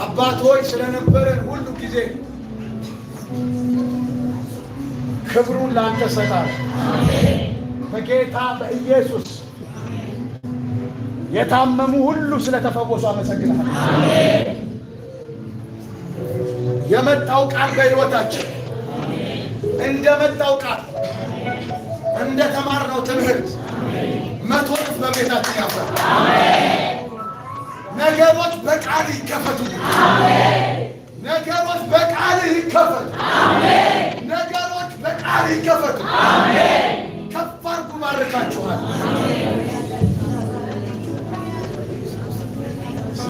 አባት ሆይ ስለነበረን ሁሉ ጊዜ ክብሩን ላንተ ሰጣለሁ። በጌታ በኢየሱስ የታመሙ ሁሉ ስለተፈወሱ አመሰግናለሁ። የመጣው ቃል በሕይወታችን እንደመጣው ቃል እንደተማርነው ትምህርት 100 እጥፍ በቤታችን ያፈራል። ነገሮች በቃል ይከፈቱ። ነገሮች በቃል ይከፈቱ። ነገሮች በቃል ይከፈቱ። ከፍ አድርጉ። ባርካችኋል።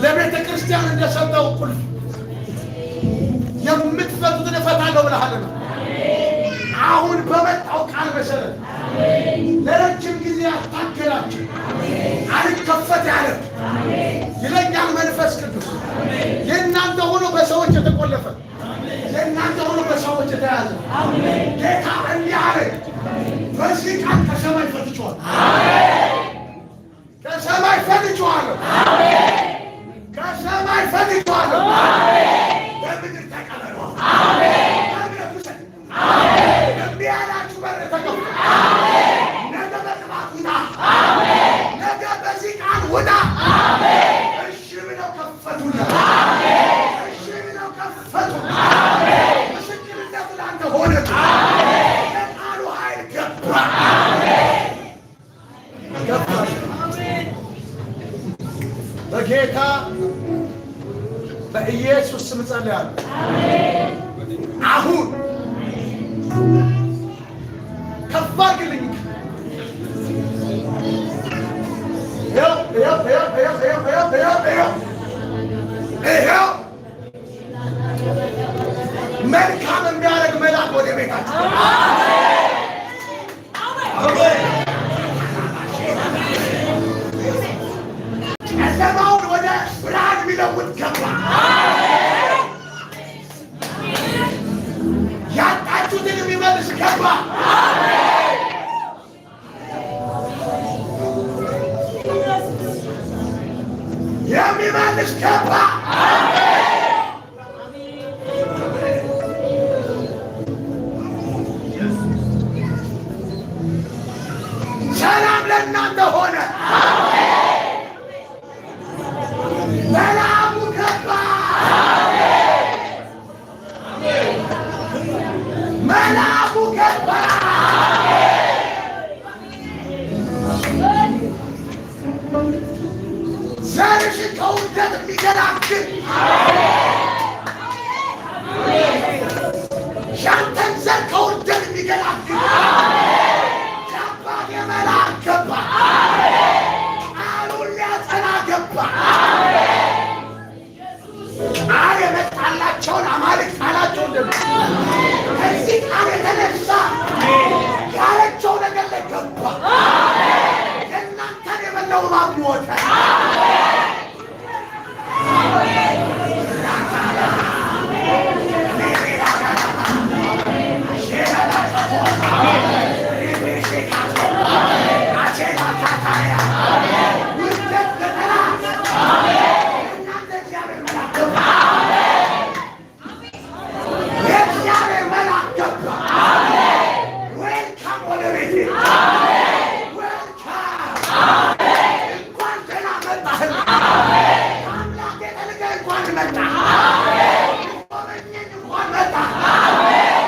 ለቤተ ክርስቲያን እንደሰጠው ቁልፍ የምትፈቱትን እፈታለሁ ብለሃልና አሁን በመጣው ቃል መሰረት ለረጅም ጊዜ አታገላችሁ አልከፈት ያለ ይለኛል መንፈስ ቅዱስ። የእናንተ ሆኖ በሰዎች የተቆለፈ የእናንተ ሆኖ በሰዎች የተያዘ ጌታ እንዲህ አለ፣ በዚህ ቃል ከሰማይ ፈትቼዋለሁ። ከሰማይ ፈትቼዋለሁ። ከሰማይ ፈትቼዋለሁ። በምድር ተቀበሉ። እንዲህ ያላችሁ በር ተከፍቶ ነገ በቅባት ውጣ። ነገ በዚህ ቃል ውጣ። እሺ ብለው ከፈቱና እሺ ብለው ከፈቱ። ምስክርነት ላንተ ሆነ። የቃሉ ኃይል ገባ ገባ። በጌታ በኢየሱስ ስም ጸልያለሁ። አሁን ከፍ አድርግልኝ። ይኸው መልካም የሚያደርግ መልአክ ወደ ቤታችሁ ጨለማውን ወደ ብርሃን የሚለውጥ ገባ። ያጣችሁትን የሚመልስ ገባ። የሚመልስ ገባ። ሰላም ለእናንተ ሆነ። መልአኩ ገባ። መልአኩ ገባ። ዘርሽን ከውርደት የሚገላግል ያንተን ዘር ከውርደት የሚገላግል